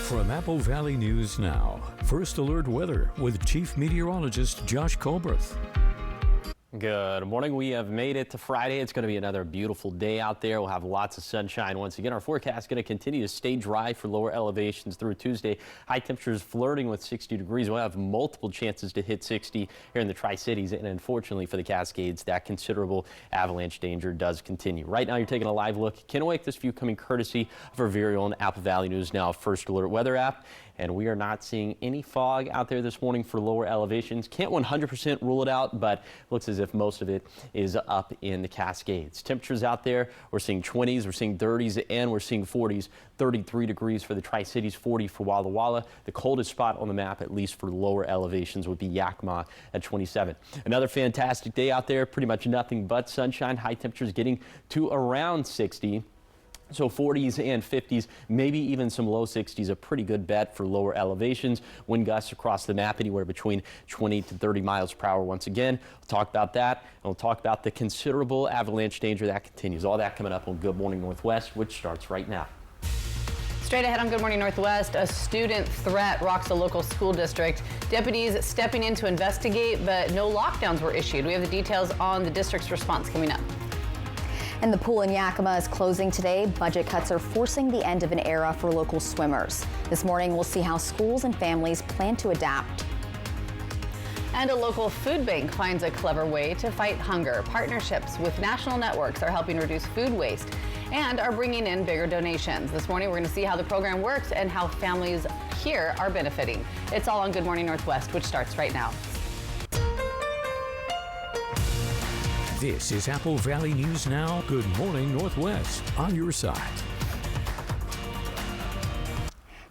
From Apple Valley News Now, First Alert Weather with Chief Meteorologist Josh Colberth. Good morning. We have made it to Friday. It's going to be another beautiful day out there. We'll have lots of sunshine. Once again, our forecast is going to continue to stay dry for lower elevations through Tuesday. High temperatures flirting with 60 degrees. We'll have multiple chances to hit 60 here in the Tri-Cities. And unfortunately for the Cascades, that considerable avalanche danger does continue. Right now, you're taking a live look at Kennewick. This view coming courtesy of our very own Apple Valley News Now First Alert Weather app. And we are not seeing any fog out there this morning for lower elevations. Can't 100% rule it out, but looks as if most of it is up in the Cascades. Temperatures out there, we're seeing 20s, we're seeing 30s, and we're seeing 40s. 33 degrees for the Tri-Cities, 40 for Walla Walla. The coldest spot on the map, at least for lower elevations, would be Yakima at 27. Another fantastic day out there, pretty much nothing but sunshine. High temperatures getting to around 60. So 40s and 50s, maybe even some low 60s, a pretty good bet for lower elevations. Wind gusts across the map anywhere between 20 to 30 miles per hour. Once again, we'll talk about that, and we'll talk about the considerable avalanche danger that continues. All that coming up on Good Morning Northwest, which starts right now. Straight ahead on Good Morning Northwest, a student threat rocks a local school district. Deputies stepping in to investigate, but no lockdowns were issued. We have the details on the district's response coming up. And the pool in Yakima is closing today. Budget cuts are forcing the end of an era for local swimmers. This morning, we'll see how schools and families plan to adapt. And a local food bank finds a clever way to fight hunger. Partnerships with national networks are helping reduce food waste and are bringing in bigger donations. This morning, we're going to see how the program works and how families here are benefiting. It's all on Good Morning Northwest, which starts right now. This is Apple Valley News Now. Good Morning Northwest on your side.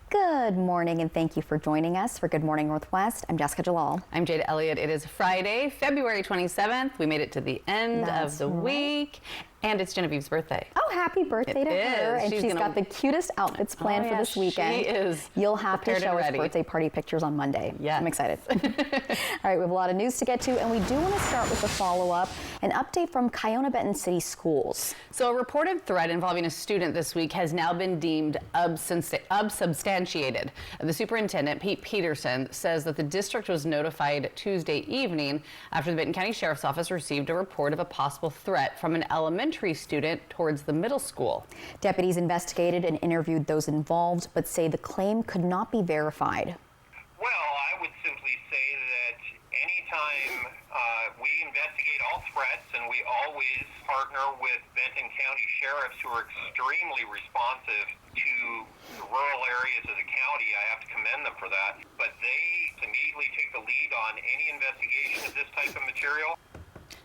Good morning, and thank you for joining us for Good Morning Northwest. I'm Jessica Jalal. I'm Jada Elliott. It is Friday, February 27th. We made it to the end of the week. And it's Genevieve's birthday. Oh, happy birthday to her. And she's got the cutest outfits planned for this weekend. She is. You'll have to show us birthday party pictures on Monday. Yeah. I'm excited. All right, we have a lot of news to get to, and we do want to start with a follow-up, an update from Kiona-Benton City Schools. So a reported threat involving a student this week has now been deemed unsubstantiated. The superintendent, Pete Peterson, says that the district was notified Tuesday evening after the Benton County Sheriff's Office received a report of a possible threat from an elementary student towards the middle school. Deputies investigated and interviewed those involved, but say the claim could not be verified. Well, I would simply say that anytime we investigate all threats, and we always partner with Benton County sheriffs who are extremely responsive to the rural areas of the county. I have to commend them for that. But they immediately take the lead on any investigation of this type of material.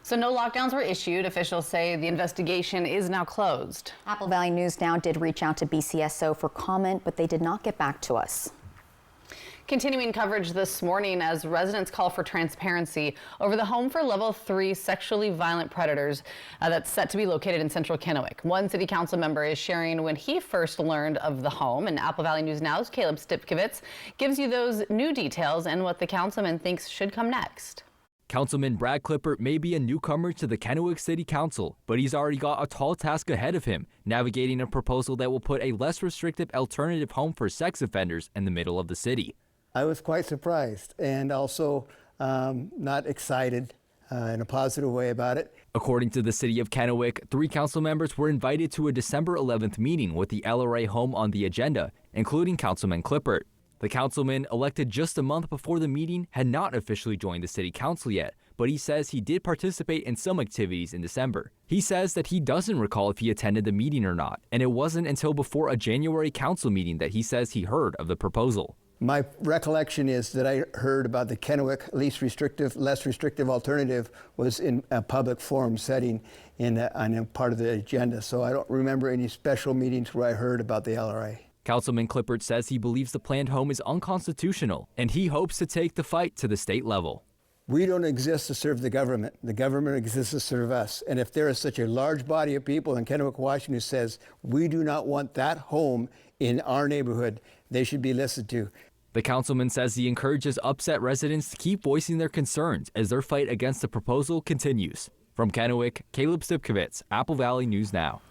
So no lockdowns were issued. Officials say the investigation is now closed. Apple Valley News Now did reach out to BCSO for comment, but they did not get back to us. Continuing coverage this morning as residents call for transparency over the home for level 3 sexually violent predators that's set to be located in central Kennewick. One city council member is sharing when he first learned of the home, and Apple Valley News Now's Caleb Stipkevitz gives you those new details and what the councilman thinks should come next. Councilman Brad Klippert may be a newcomer to the Kennewick City Council, but he's already got a tall task ahead of him, navigating a proposal that will put a less restrictive alternative home for sex offenders in the middle of the city. I was quite surprised and also not excited in a positive way about it. According to the city of Kennewick, 3 council members were invited to a December 11th meeting with the LRA home on the agenda, including Councilman Klippert. The councilman, elected just a month before the meeting, had not officially joined the city council yet, but he says he did participate in some activities in December. He says that he doesn't recall if he attended the meeting or not, and it wasn't until before a January council meeting that he says he heard of the proposal. My recollection is that I heard about the Kennewick less restrictive alternative was in a public forum setting on a part of the agenda, so I don't remember any special meetings where I heard about the LRA. Councilman Klippert says he believes the planned home is unconstitutional, and he hopes to take the fight to the state level. We don't exist to serve the government. The government exists to serve us. And if there is such a large body of people in Kennewick, Washington, who says we do not want that home in our neighborhood, they should be listened to. The councilman says he encourages upset residents to keep voicing their concerns as their fight against the proposal continues. From Kennewick, Caleb Stipkevitz, Apple Valley News Now.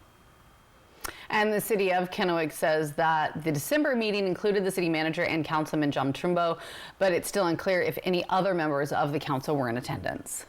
And the city of Kennewick says that the December meeting included the city manager and Councilman John Trumbo, but it's still unclear if any other members of the council were in attendance.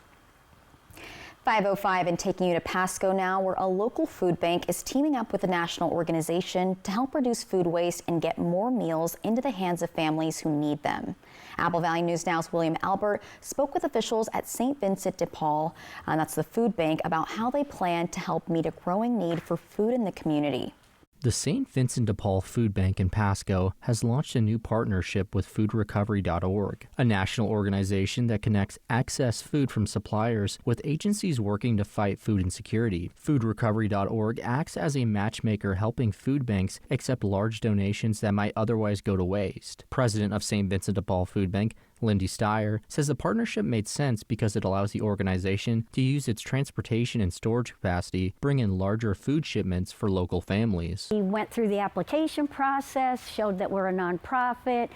5:05 and taking you to Pasco now, where a local food bank is teaming up with a national organization to help reduce food waste and get more meals into the hands of families who need them. Apple Valley News Now's William Albert spoke with officials at St. Vincent de Paul, and that's the food bank, about how they plan to help meet a growing need for food in the community. The St. Vincent de Paul Food Bank in Pasco has launched a new partnership with foodrecovery.org, a national organization that connects excess food from suppliers with agencies working to fight food insecurity. Foodrecovery.org acts as a matchmaker, helping food banks accept large donations that might otherwise go to waste. President of St. Vincent de Paul Food Bank, Lindy Steyer, says the partnership made sense because it allows the organization to use its transportation and storage capacity, bring in larger food shipments for local families. We went through the application process, showed that we're a nonprofit,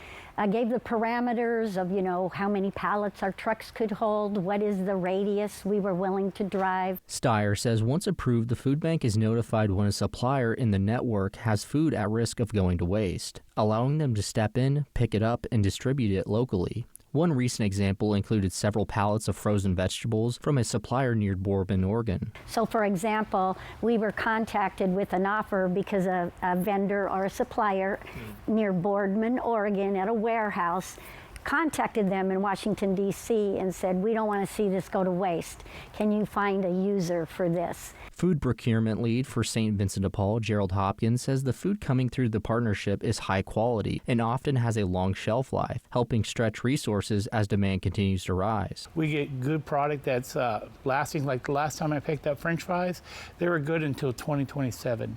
gave the parameters of, how many pallets our trucks could hold, what is the radius we were willing to drive. Steyer says once approved, the food bank is notified when a supplier in the network has food at risk of going to waste, allowing them to step in, pick it up, and distribute it locally. One recent example included several pallets of frozen vegetables from a supplier near Boardman, Oregon. So, for example, we were contacted with an offer because a vendor or a supplier near Boardman, Oregon, at a warehouse contacted them in Washington, D.C. and said, we don't want to see this go to waste. Can you find a user for this? Food procurement lead for St. Vincent de Paul, Gerald Hopkins, says the food coming through the partnership is high quality and often has a long shelf life, helping stretch resources as demand continues to rise. We get good product that's lasting. Like the last time I picked up French fries, they were good until 2027.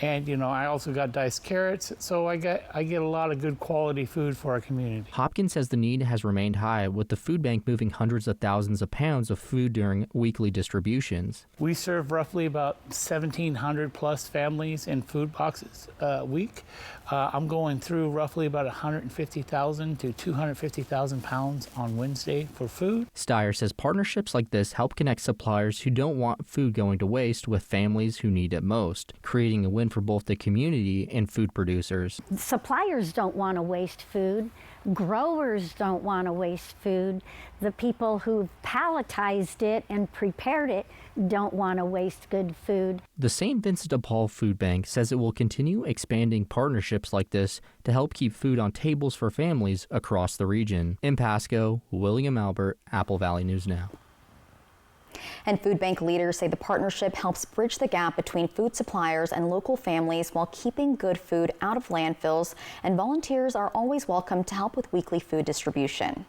And, I also got diced carrots, so I get a lot of good quality food for our community. Hopkins says the need has remained high, with the food bank moving hundreds of thousands of pounds of food during weekly distributions. We serve roughly about 1,700 plus families in food boxes a week. I'm going through roughly about 150,000 to 250,000 pounds on Wednesday for food. Steyer says partnerships like this help connect suppliers who don't want food going to waste with families who need it most, creating a win for both the community and food producers. Suppliers don't want to waste food. Growers don't want to waste food. The people who palletized it and prepared it don't want to waste good food. The St. Vincent de Paul Food Bank says it will continue expanding partnerships like this to help keep food on tables for families across the region. In Pasco, William Albert, Apple Valley News Now. And food bank leaders say the partnership helps bridge the gap between food suppliers and local families while keeping good food out of landfills, and volunteers are always welcome to help with weekly food distribution.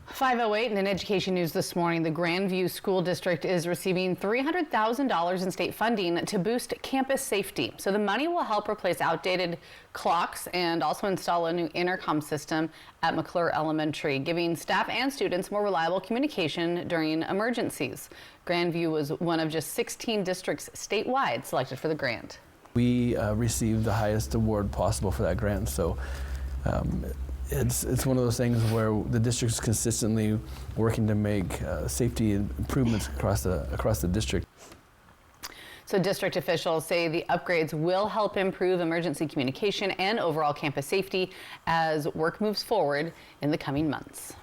5:08 and in education news this morning, the Grandview School District is receiving $300,000 in state funding to boost campus safety. So the money will help replace outdated clocks and also install a new intercom system at McClure Elementary, giving staff and students more reliable communication during emergencies. Grandview was one of just 16 districts statewide selected for the grant. We received the highest award possible for that grant, so it's one of those things where the district is consistently working to make safety improvements across the district. So district officials say the upgrades will help improve emergency communication and overall campus safety as work moves forward in the coming months.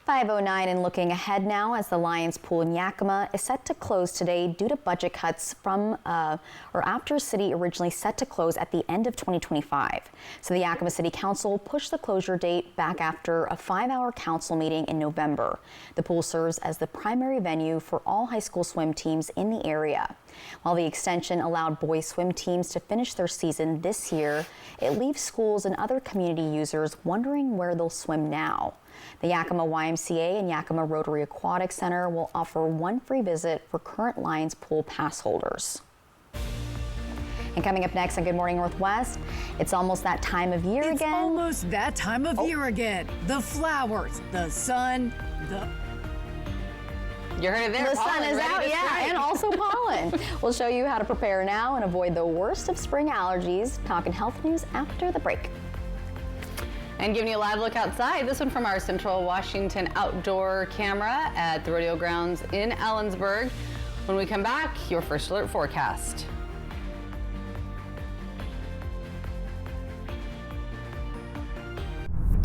5:09 and looking ahead now, as the Lions Pool in Yakima is set to close today due to budget cuts from or after city originally set to close at the end of 2025. So the Yakima City Council pushed the closure date back after a 5-hour council meeting in November. The pool serves as the primary venue for all high school swim teams in the area. While the extension allowed boys swim teams to finish their season this year, it leaves schools and other community users wondering where they'll swim now. The Yakima YMCA and Yakima Rotary Aquatic Center will offer one free visit for current Lions Pool pass holders. And coming up next on Good Morning Northwest, it's almost that time of year again. It's almost that time of year again. The flowers, the sun, You heard it there. The sun is out, yeah, and also pollen. We'll show you how to prepare now and avoid the worst of spring allergies. Talking health news after the break. And giving you a live look outside, this one from our Central Washington outdoor camera at the rodeo grounds in Ellensburg. When we come back, your First Alert forecast.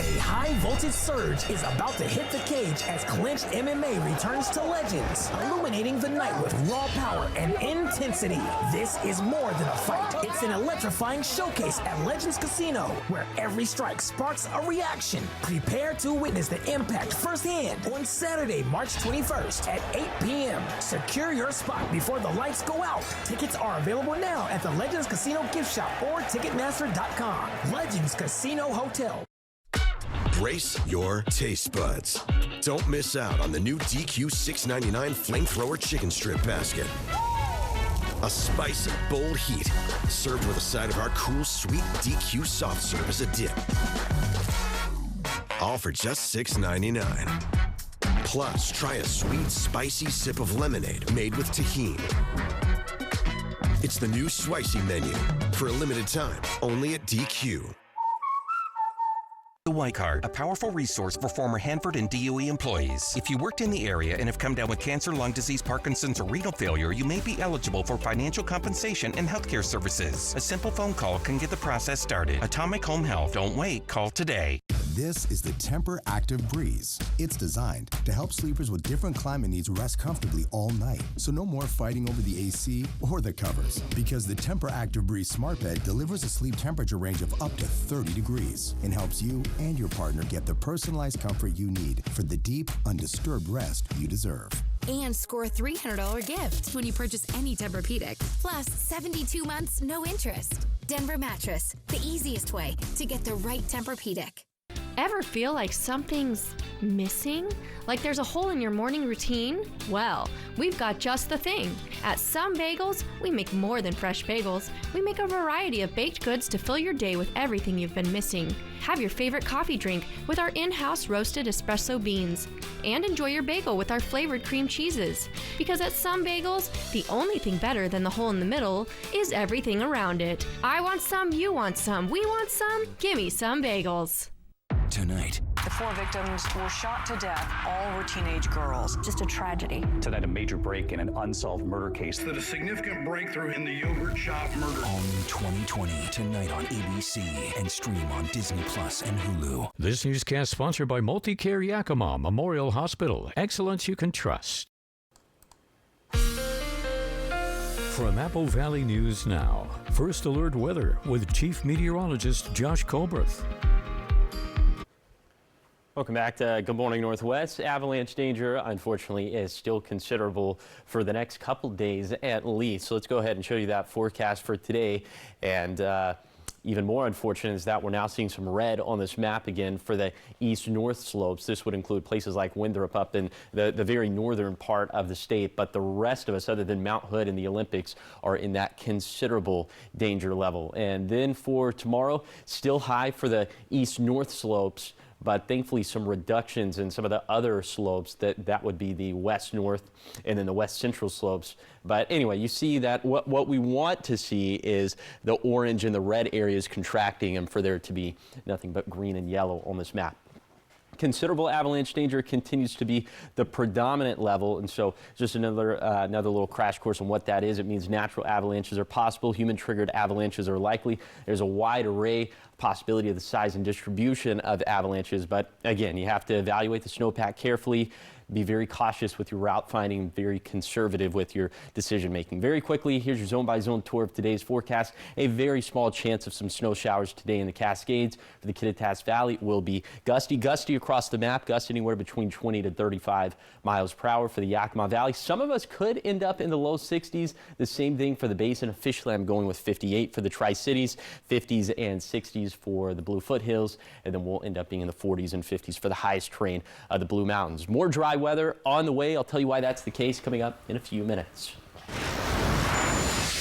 A high-voltage surge is about to hit the cage as Clinch MMA returns to Legends, illuminating the night with raw power and intensity. This is more than a fight. It's an electrifying showcase at Legends Casino, where every strike sparks a reaction. Prepare to witness the impact firsthand on Saturday, March 21st at 8 p.m. Secure your spot before the lights go out. Tickets are available now at the Legends Casino gift shop or Ticketmaster.com. Legends Casino Hotel. Brace your taste buds. Don't miss out on the new DQ $6.99 Flamethrower Chicken Strip Basket. A spicy, bold heat, served with a side of our cool, sweet DQ soft serve as a dip. All for just $6.99. Plus, try a sweet, spicy sip of lemonade made with tahini. It's the new Spicy menu for a limited time, only at DQ. The Y Card, a powerful resource for former Hanford and DOE employees. If you worked in the area and have come down with cancer, lung disease, Parkinson's, or renal failure, you may be eligible for financial compensation and healthcare services. A simple phone call can get the process started. Atomic Home Health. Don't wait. Call today. This is the Tempur Active Breeze. It's designed to help sleepers with different climate needs rest comfortably all night. So no more fighting over the AC or the covers, because the Tempur Active Breeze Smart Bed delivers a sleep temperature range of up to 30 degrees and helps you and your partner get the personalized comfort you need for the deep, undisturbed rest you deserve. And score a $300 gift when you purchase any Tempur-Pedic. Plus, 72 months, no interest. Denver Mattress, the easiest way to get the right Tempur-Pedic. Ever feel like something's missing? Like there's a hole in your morning routine? Well, we've got just the thing. At Some Bagels, we make more than fresh bagels. We make a variety of baked goods to fill your day with everything you've been missing. Have your favorite coffee drink with our in-house roasted espresso beans. And enjoy your bagel with our flavored cream cheeses. Because at Some Bagels, the only thing better than the hole in the middle is everything around it. I want some, you want some, we want some. Gimme Some Bagels. Tonight, the 4 victims were shot to death. All were teenage girls. Just a tragedy. Tonight, a major break in an unsolved murder case. A significant breakthrough in the yogurt shop murder. All new 2020, tonight on ABC and stream on Disney Plus and Hulu. This newscast sponsored by Multicare Yakima Memorial Hospital. Excellence you can trust. From Apple Valley News Now, First Alert Weather with Chief Meteorologist Josh Colberth. Welcome back to Good Morning Northwest. Avalanche danger, unfortunately, is still considerable for the next couple days at least. So let's go ahead and show you that forecast for today. And even more unfortunate is that we're now seeing some red on this map again for the east-north slopes. This would include places like Winthrop up in the very northern part of the state. But the rest of us, other than Mount Hood and the Olympics, are in that considerable danger level. And then for tomorrow, still high for the east-north slopes, but thankfully some reductions in some of the other slopes that would be the west north and then the west central slopes. But anyway, you see that what we want to see is the orange and the red areas contracting, and for there to be nothing but green and yellow on this map. Considerable avalanche danger continues to be the predominant level, and so just another little crash course on what that is. It means natural avalanches are possible, human-triggered avalanches are likely. There's a wide array possibility of the size and distribution of avalanches, but again, you have to evaluate the snowpack carefully. Be very cautious with your route finding, very conservative with your decision making. Very quickly, here's your zone-by-zone tour of today's forecast. A very small chance of some snow showers today in the Cascades. For the Kittitas Valley, it will be gusty across the map, gusts anywhere between 20 to 35 miles per hour for the Yakima Valley. Some of us could end up in the low 60s. The same thing for the basin. Officially, I'm going with 58 for the Tri-Cities, 50s and 60s for the Blue Foothills, and then we'll end up being in the 40s and 50s for the highest terrain of the Blue Mountains. More dry weather on the way. I'll tell you why that's the case coming up in a few minutes.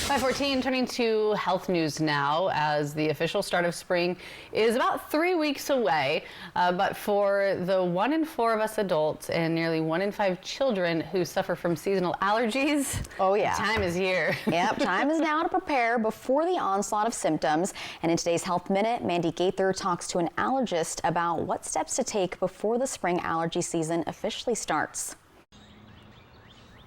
5:14, turning to health news now, as the official start of spring is about 3 weeks away. But for the 1 in 4 of us adults and nearly 1 in 5 children who suffer from seasonal allergies, oh yeah, time is here. Yep, time is now to prepare before the onslaught of symptoms. And in today's Health Minute, Mandy Gaither talks to an allergist about what steps to take before the spring allergy season officially starts.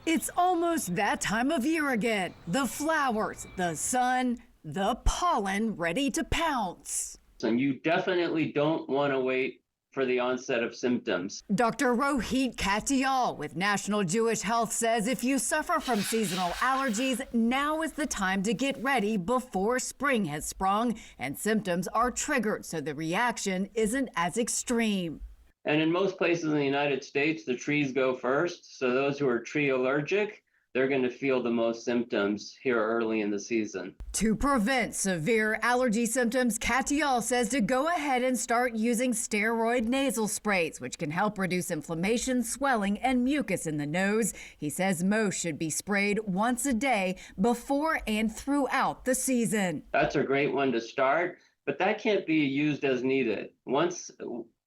It's almost that time of year again. The flowers, the sun, the pollen ready to pounce. And you definitely don't want to wait for the onset of symptoms. Dr. Rohit Katyal with National Jewish Health says if you suffer from seasonal allergies, now is the time to get ready before spring has sprung and symptoms are triggered so the reaction isn't as extreme. And in most places in the United States, the trees go first. So those who are tree allergic, they're going to feel the most symptoms here early in the season. To prevent severe allergy symptoms, Katyal says to go ahead and start using steroid nasal sprays, which can help reduce inflammation, swelling, and mucus in the nose. He says most should be sprayed once a day before and throughout the season. That's a great one to start, but that can't be used as needed. Once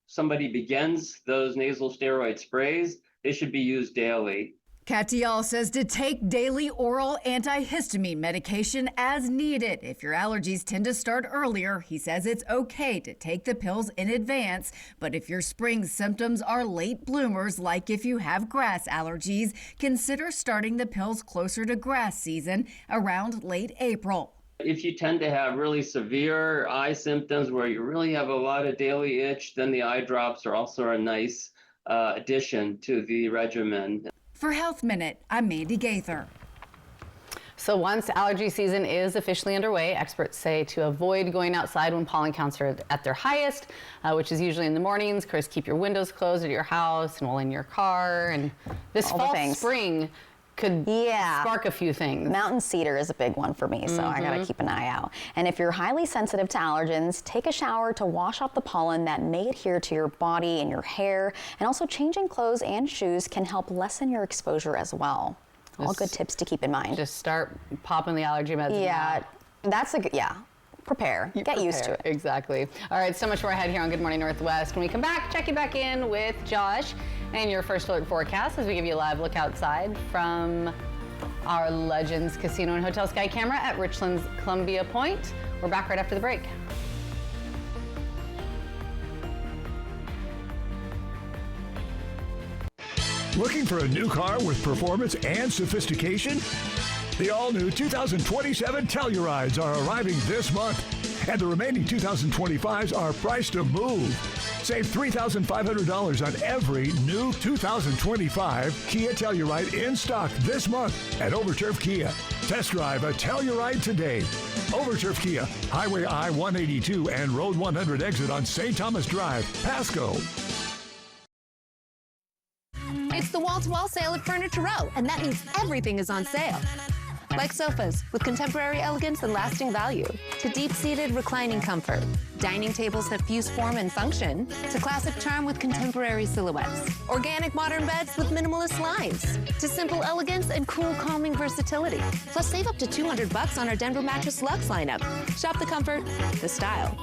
somebody begins those nasal steroid sprays, they should be used daily. Katyal says to take daily oral antihistamine medication as needed. If your allergies tend to start earlier, he says it's okay to take the pills in advance. But if your spring symptoms are late bloomers, like if you have grass allergies, consider starting the pills closer to grass season around late April. If you tend to have really severe eye symptoms where you really have a lot of daily itch, then the eye drops are also a nice addition to the regimen. For Health Minute, I'm Mandy Gaither. So once allergy season is officially underway, experts say to avoid going outside when pollen counts are at their highest, which is usually in the mornings. Of course, keep your windows closed at your house and while in your car. And this fall, spring could spark a few things. Mountain cedar is a big one for me, so I gotta keep an eye out. And if you're highly sensitive to allergens, take a shower to wash off the pollen that may adhere to your body and your hair. And also changing clothes and shoes can help lessen your exposure as well. All good tips to keep in mind. Just start popping the allergy meds. Yeah, that's a good, prepare. Get used to it. Exactly. All right, so much more ahead here on Good Morning Northwest. When we come back, check you back in with Josh and your first alert forecast as we give you a live look outside from our Legends Casino and Hotel Sky camera at Richland's Columbia Point. We're back right after the break. Looking for a new car with performance and sophistication? The all-new 2027 Tellurides are arriving this month, and the remaining 2025s are priced to move. Save $3,500 on every new 2025 Kia Telluride in stock this month at Overturf Kia. Test drive a Telluride today. Overturf Kia, Highway I-182 and Road 100 exit on St. Thomas Drive, Pasco. It's the wall-to-wall sale at Furniture Row, and that means everything is on sale. Like sofas with contemporary elegance and lasting value, to deep-seated reclining comfort, dining tables that fuse form and function, to classic charm with contemporary silhouettes, organic modern beds with minimalist lines, to simple elegance and cool, calming versatility. Plus, save up to $200 on our Denver Mattress Luxe lineup. Shop the comfort, the style,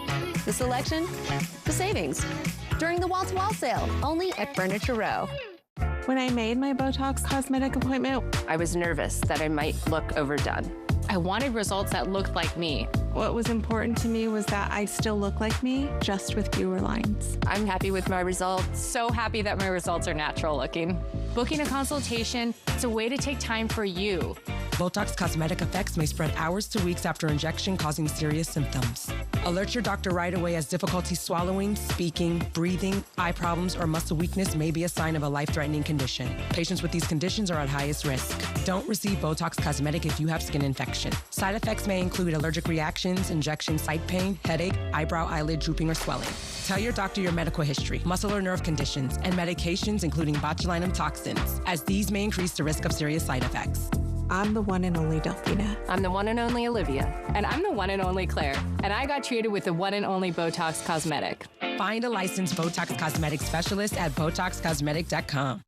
the selection, the savings. During the wall-to-wall sale, only at Furniture Row. When I made my Botox Cosmetic appointment, I was nervous that I might look overdone. I wanted results that looked like me. What was important to me was that I still look like me, just with fewer lines. I'm happy with my results. So happy that my results are natural looking. Booking a consultation, it's a way to take time for you. Botox Cosmetic effects may spread hours to weeks after injection, causing serious symptoms. Alert your doctor right away, as difficulty swallowing, speaking, breathing, eye problems, or muscle weakness may be a sign of a life-threatening condition. Patients with these conditions are at highest risk. Don't receive Botox Cosmetic if you have skin infection. Side effects may include allergic reactions, injection site pain, headache, eyebrow, eyelid drooping or swelling. Tell your doctor your medical history, muscle or nerve conditions, and medications including botulinum toxins, as these may increase the risk of serious side effects. I'm the one and only Delphina. I'm the one and only Olivia. And I'm the one and only Claire. And I got treated with the one and only Botox Cosmetic. Find a licensed Botox Cosmetic specialist at BotoxCosmetic.com.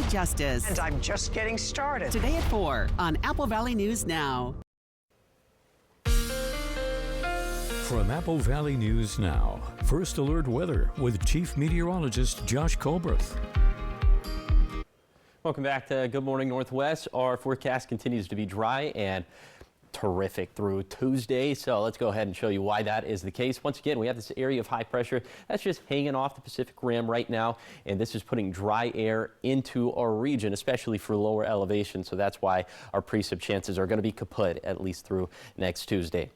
justice. And I'm just getting started. Today at 4 on Apple Valley News Now. From Apple Valley News Now, First Alert Weather with Chief Meteorologist Josh Colbreth. Welcome back to Good Morning Northwest. Our forecast continues to be dry and terrific through Tuesday, so let's go ahead and show you why that is the case. Once again, we have this area of high pressure that's just hanging off the Pacific Rim right now, and this is putting dry air into our region, especially for lower elevation, so that's why our precip chances are going to be kaput at least through next Tuesday.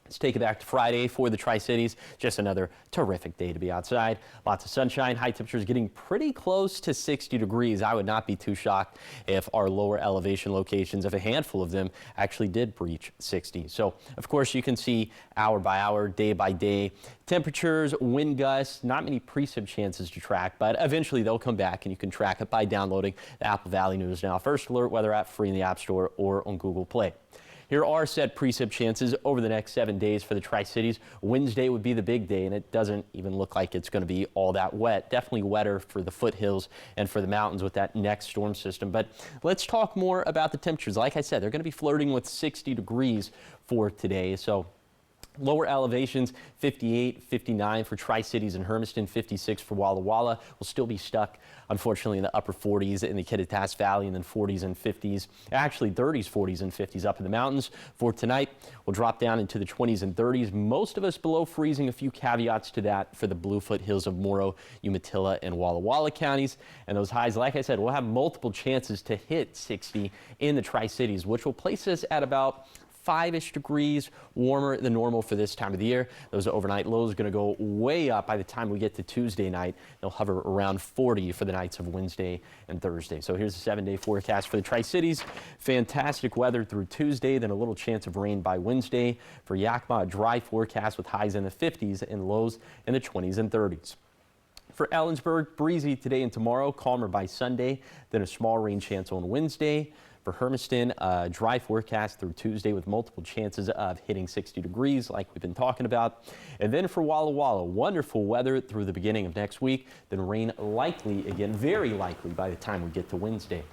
Let's take it back to Friday for the Tri-Cities. Just another terrific day to be outside. Lots of sunshine. High temperatures getting pretty close to 60 degrees. I would not be too shocked if our lower elevation locations, if a handful of them actually did breach 60. So, of course, you can see hour by hour, day by day. Temperatures, wind gusts, not many precip chances to track, but eventually they'll come back and you can track it by downloading the Apple Valley News Now First Alert Weather app free in the App Store or on Google Play. Here are set precip chances over the next 7 days for the Tri-Cities. Wednesday would be the big day, and it doesn't even look like it's going to be all that wet. Definitely wetter for the foothills and for the mountains with that next storm system. But let's talk more about the temperatures. Like I said, they're going to be flirting with 60 degrees for today. So lower elevations, 58, 59 for Tri-Cities and Hermiston, 56 for Walla Walla. We'll still be stuck, unfortunately, in the upper 40s in the Kittitas Valley, and then 40s and 50s. Actually, 30s, 40s, and 50s up in the mountains. For tonight, we'll drop down into the 20s and 30s. Most of us below freezing. A few caveats to that for the Bluefoot Hills of Morrow, Umatilla, and Walla Walla counties. And those highs, like I said, we'll have multiple chances to hit 60 in the Tri-Cities, which will place us at about 5-ish degrees warmer than normal for this time of the year. Those overnight lows are going to go way up by the time we get to Tuesday night. They'll hover around 40 for the nights of Wednesday and Thursday. So here's the 7-day forecast for the Tri-Cities. Fantastic weather through Tuesday, then a little chance of rain by Wednesday. For Yakima, a dry forecast with highs in the 50s and lows in the 20s and 30s. For Ellensburg, breezy today and tomorrow, calmer by Sunday, then a small rain chance on Wednesday. For Hermiston, a dry forecast through Tuesday with multiple chances of hitting 60 degrees like we've been talking about. And then for Walla Walla, wonderful weather through the beginning of next week, then rain likely again, very likely by the time we get to Wednesday.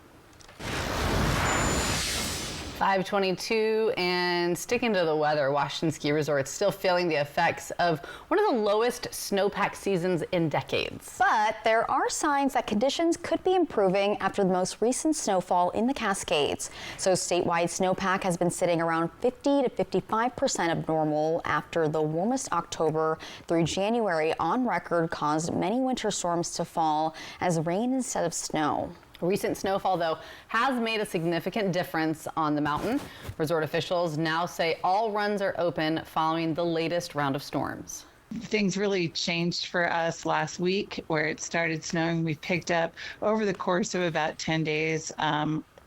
522, and sticking to the weather, Washington Ski Resort still feeling the effects of one of the lowest snowpack seasons in decades. But there are signs that conditions could be improving after the most recent snowfall in the Cascades. So statewide snowpack has been sitting around 50 to 55% of normal after the warmest October through January on record caused many winter storms to fall as rain instead of snow. Recent snowfall, though, has made a significant difference on the mountain. Resort officials now say all runs are open following the latest round of storms. Things really changed for us last week where it started snowing. We picked up over the course of about 10 days,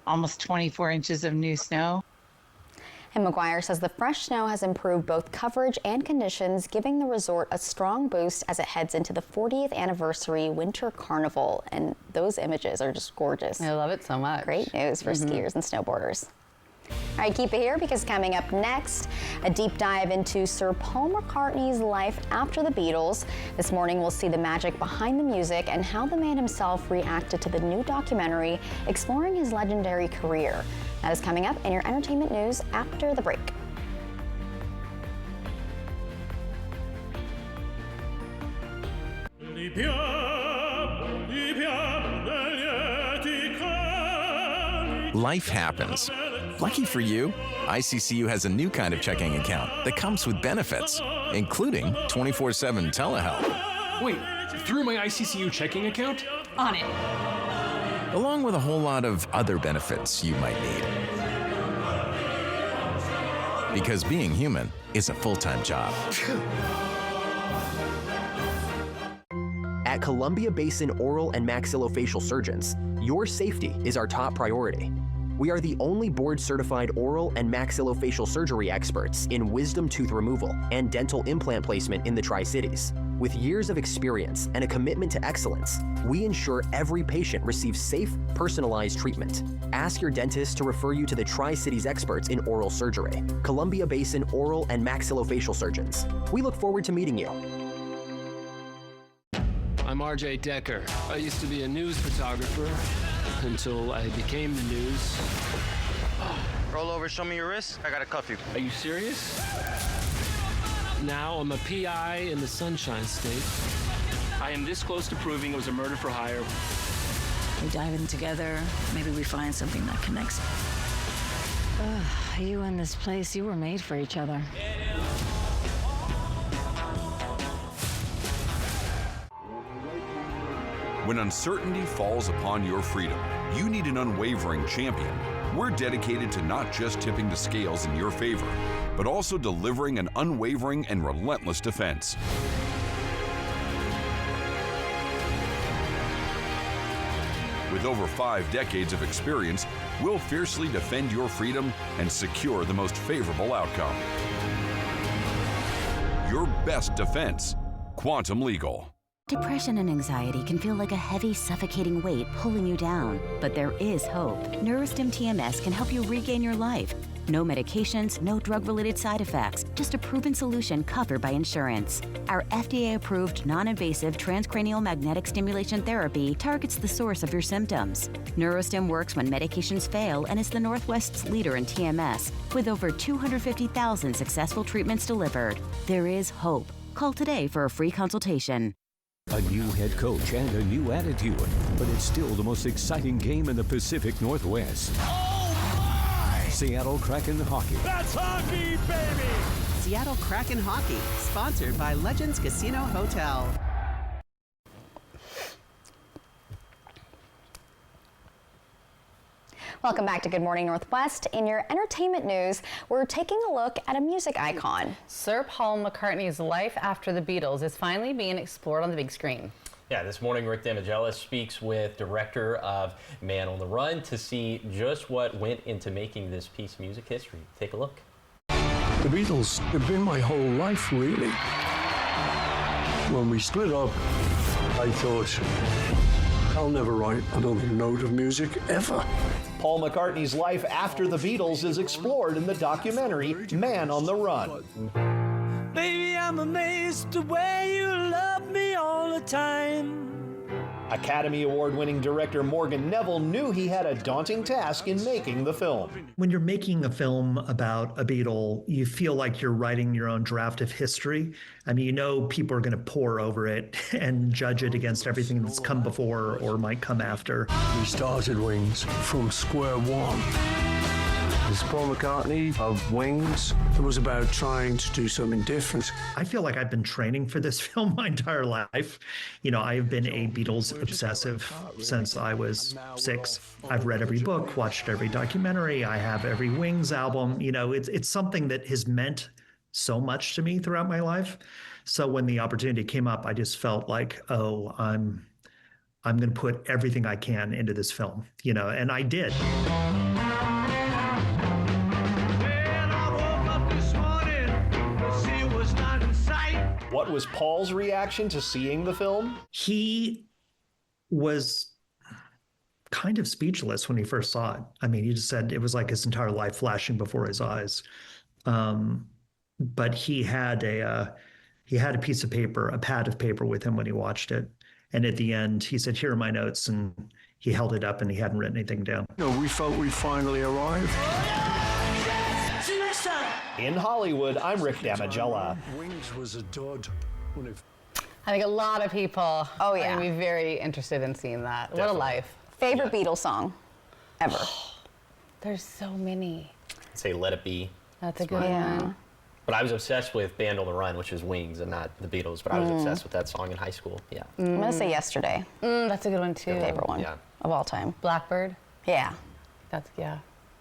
almost 24 inches of new snow. And McGuire says the fresh snow has improved both coverage and conditions, giving the resort a strong boost as it heads into the 40th anniversary Winter Carnival. And those images are just gorgeous. I love it so much. Great news for skiers and snowboarders. All right, keep it here because coming up next, a deep dive into Sir Paul McCartney's life after the Beatles. This morning, we'll see the magic behind the music and how the man himself reacted to the new documentary exploring his legendary career. That is coming up in your entertainment news after the break. Life happens. Lucky for you, ICCU has a new kind of checking account that comes with benefits, including 24/7 telehealth. Wait, through my ICCU checking account? On it. Along with a whole lot of other benefits you might need. Because being human is a full-time job. At Columbia Basin Oral and Maxillofacial Surgeons, your safety is our top priority. We are the only board-certified oral and maxillofacial surgery experts in wisdom tooth removal and dental implant placement in the Tri-Cities. With years of experience and a commitment to excellence, we ensure every patient receives safe, personalized treatment. Ask your dentist to refer you to the Tri-Cities experts in oral surgery, Columbia Basin Oral and Maxillofacial Surgeons. We look forward to meeting you. I'm RJ Decker. I used to be a news photographer. until I became the news. Roll over, show me your wrist. I gotta cuff you. Are you serious? Now I'm a PI in the Sunshine State. I am this close to proving it was a murder for hire. We dive in together. Maybe we find something that connects. You and this place, you were made for each other. When uncertainty falls upon your freedom, you need an unwavering champion. We're dedicated to not just tipping the scales in your favor, but also delivering an unwavering and relentless defense. With over 5 decades of experience, we'll fiercely defend your freedom and secure the most favorable outcome. Your best defense, Quantum Legal. Depression and anxiety can feel like a heavy, suffocating weight pulling you down. But there is hope. Neurostim TMS can help you regain your life. No medications, no drug-related side effects, just a proven solution covered by insurance. Our FDA-approved, non-invasive transcranial magnetic stimulation therapy targets the source of your symptoms. Neurostim works when medications fail and is the Northwest's leader in TMS, with over 250,000 successful treatments delivered. There is hope. Call today for a free consultation. A new head coach and a new attitude, but it's still the most exciting game in the Pacific Northwest. Seattle Kraken Hockey. That's hockey, baby! Seattle Kraken Hockey, sponsored by Legends Casino Hotel. Welcome back to Good Morning Northwest. In your entertainment news, we're taking a look at a music icon. Sir Paul McCartney's life after the Beatles is finally being explored on the big screen. Yeah, this morning Rick Damigella speaks with director of Man on the Run to see just what went into making this piece of music history. Take a look. The Beatles have been my whole life, really. When we split up, I thought, I'll never write another note of music ever. Paul McCartney's life after the Beatles is explored in the documentary Man on the Run. Baby, I'm amazed the way you love me all the time. Academy Award-winning director Morgan Neville knew he had a daunting task in making the film. When you're making a film about a Beatle, you feel like you're writing your own draft of history. I mean, you know people are going to pore over it and judge it against everything that's come before or might come after. We started Wings from square one. This Paul McCartney of Wings. It was about trying to do something different. I feel like I've been training for this film my entire life. You know, I have been a Beatles obsessive since I was 6. I've read every book, watched every documentary. I have every Wings album. You know, it's something that has meant so much to me throughout my life. So when the opportunity came up, I just felt like, oh, I'm going to put everything I can into this film, you know, and I did. What was Paul's reaction to seeing the film? He was kind of speechless when he first saw it. I mean, he just said it was like his entire life flashing before his eyes. But he had a piece of paper, a pad of paper with him when he watched it. And at the end, he said, "Here are my notes." And he held it up and he hadn't written anything down. You know, we felt we finally arrived. In Hollywood, I'm Rick Damigella. Wings was a dud. I think a lot of people are going to be very interested in seeing that. Definitely. What a life. Favorite Beatles song ever? There's so many. I'd say Let It Be. That's a good one. But I was obsessed with Band on the Run, which is Wings and not the Beatles, but I was obsessed with that song in high school. Yeah. I'm going to say Yesterday. That's a good one too. Favorite one of all time. Blackbird. Yeah.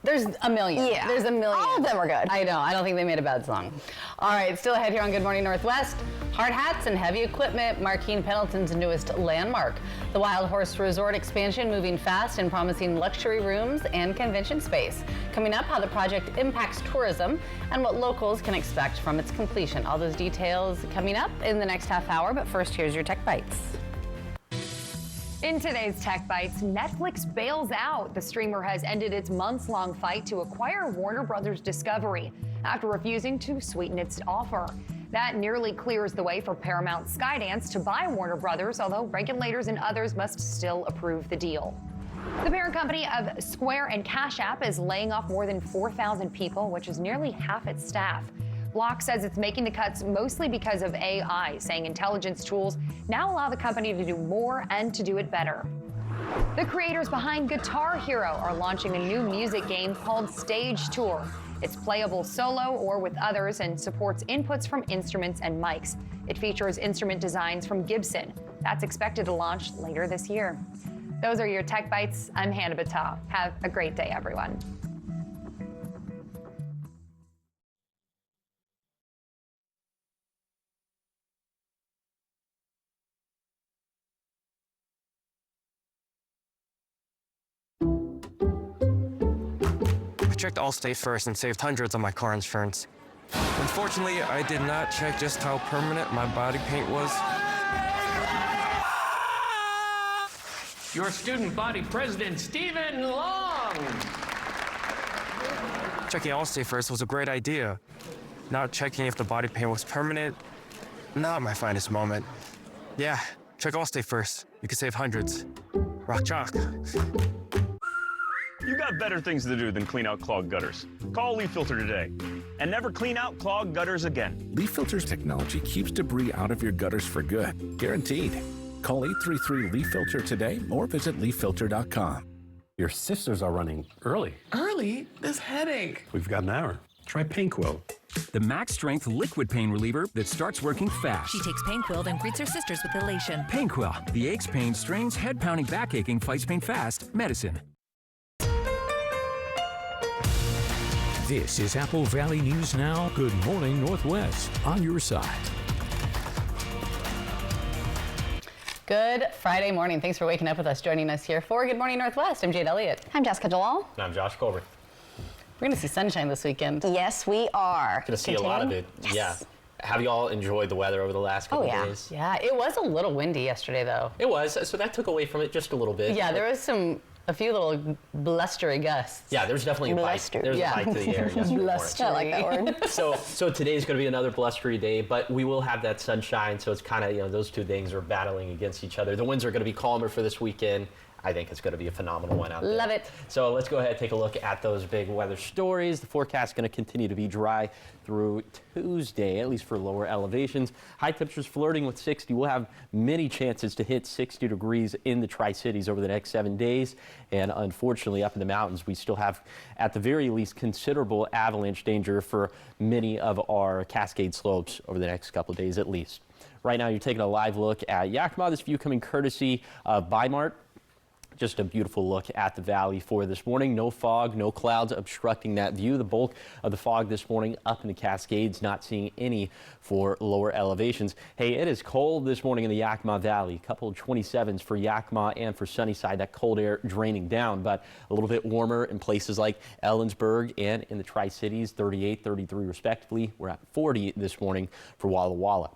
There's a million. Yeah. There's a million. All of them are good. I know. I don't think they made a bad song. All right. Still ahead here on Good Morning Northwest. Hard hats and heavy equipment marking Pendleton's newest landmark. The Wild Horse Resort expansion moving fast and promising luxury rooms and convention space. Coming up, how the project impacts tourism and what locals can expect from its completion. All those details coming up in the next half hour. But first, here's your Tech Bites. In today's Tech Bites, Netflix bails out. The streamer has ended its months-long fight to acquire Warner Brothers Discovery after refusing to sweeten its offer. That nearly clears the way for Paramount Skydance to buy Warner Brothers, although regulators and others must still approve the deal. The parent company of Square and Cash App is laying off more than 4,000 people, which is nearly half its staff. Block says it's making the cuts mostly because of AI, saying intelligence tools now allow the company to do more and to do it better. The creators behind Guitar Hero are launching a new music game called Stage Tour. It's playable solo or with others and supports inputs from instruments and mics. It features instrument designs from Gibson. That's expected to launch later this year. Those are your Tech Bites. I'm Hannah Battah. Have a great day, everyone. I checked Allstate first and saved hundreds on my car insurance. Unfortunately, I did not check just how permanent my body paint was. Your student body president, Stephen Long. Checking Allstate first was a great idea. Not checking if the body paint was permanent, not my finest moment. Yeah, check Allstate first. You can save hundreds. Rock chalk. You got better things to do than clean out clogged gutters. Call Leaf Filter today and never clean out clogged gutters again. Leaf Filter's technology keeps debris out of your gutters for good. Guaranteed. Call 833-LEAF-FILTER today or visit leaffilter.com. Your sisters are running early. Early? This headache. We've got an hour. Try Painquill. The max strength liquid pain reliever that starts working fast. She takes Painquill, then greets her sisters with elation. Painquill, the aches, pain, strains, head pounding, back aching, fights pain fast medicine. This is Apple Valley News Now. Good morning, Northwest. On your side. Good Friday morning. Thanks for waking up with us. Joining us here for Good Morning Northwest, I'm Jade Elliott. I'm Jessica Jalal. And I'm Josh Colbert. We're going to see sunshine this weekend. Yes, we are. Going to see a lot of it. Yes. Yeah. Have you all enjoyed the weather over the last couple of days? Yeah, it was a little windy yesterday, though. It was, so that took away from it just a little bit. Yeah, there was a few little blustery gusts. Yeah, there's definitely a bite. There's a bite to the air yesterday. Blustery. I like that word. So today's going to be another blustery day, but we will have that sunshine, so it's kind of, those two things are battling against each other. The winds are going to be calmer for this weekend. I think it's going to be a phenomenal one out there. Love it. So let's go ahead and take a look at those big weather stories. The forecast is going to continue to be dry through Tuesday, at least for lower elevations. High temperatures flirting with 60. We'll have many chances to hit 60 degrees in the Tri-Cities over the next 7 days. And unfortunately, up in the mountains, we still have, at the very least, considerable avalanche danger for many of our Cascade slopes over the next couple of days at least. Right now, you're taking a live look at Yakima. This view coming courtesy of Bi-Mart. Just a beautiful look at the valley for this morning. No fog, no clouds obstructing that view. The bulk of the fog this morning up in the Cascades, not seeing any for lower elevations. Hey, it is cold this morning in the Yakima Valley. A couple of 27s for Yakima and for Sunnyside. That cold air draining down, but a little bit warmer in places like Ellensburg and in the Tri-Cities, 38, 33 respectively. We're at 40 this morning for Walla Walla.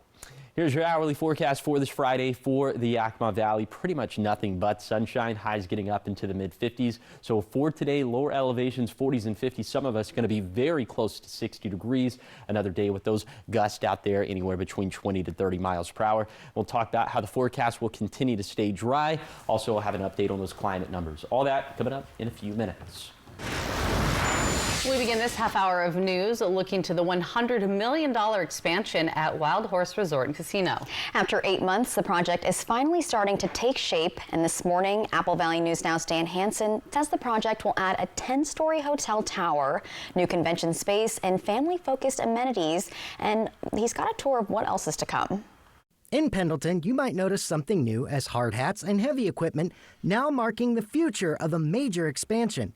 Here's your hourly forecast for this Friday for the Yakima Valley. Pretty much nothing but sunshine. Highs getting up into the mid-50s. So for today, lower elevations, 40s and 50s. Some of us going to be very close to 60 degrees. Another day with those gusts out there anywhere between 20 to 30 miles per hour. We'll talk about how the forecast will continue to stay dry. Also, we'll have an update on those climate numbers. All that coming up in a few minutes. We begin this half hour of news looking to the $100 million expansion at Wild Horse Resort and Casino. After 8 months, the project is finally starting to take shape. And this morning, Apple Valley News Now's Dan Hansen says the project will add a 10-story hotel tower, new convention space, and family-focused amenities. And he's got a tour of what else is to come. In Pendleton, you might notice something new as hard hats and heavy equipment now marking the future of a major expansion.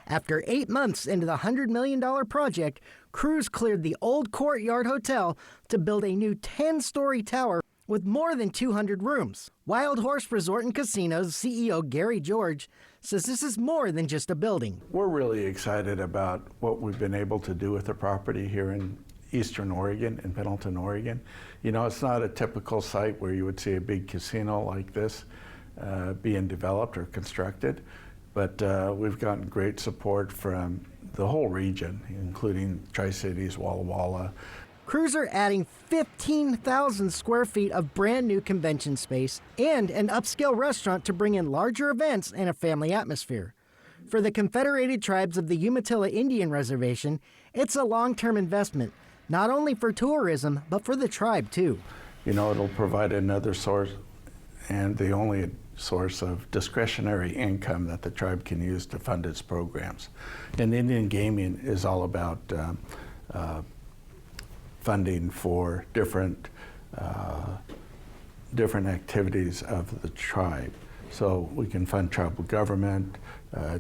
After 8 months into the $100 million project, crews cleared the old Courtyard Hotel to build a new 10-story tower with more than 200 rooms. Wild Horse Resort and Casino's CEO Gary George says this is more than just a building. We're really excited about what we've been able to do with the property here in Eastern Oregon, in Pendleton, Oregon. It's not a typical site where you would see a big casino like this being developed or constructed. But we've gotten great support from the whole region, including Tri-Cities, Walla Walla, Crews are adding 15,000 square feet of brand new convention space and an upscale restaurant to bring in larger events and a family atmosphere. For the Confederated Tribes of the Umatilla Indian Reservation, it's a long-term investment, not only for tourism, but for the tribe too. You know, it'll provide another source and the only source of discretionary income that the tribe can use to fund its programs. And Indian Gaming is all about funding for different activities of the tribe. So we can fund tribal government,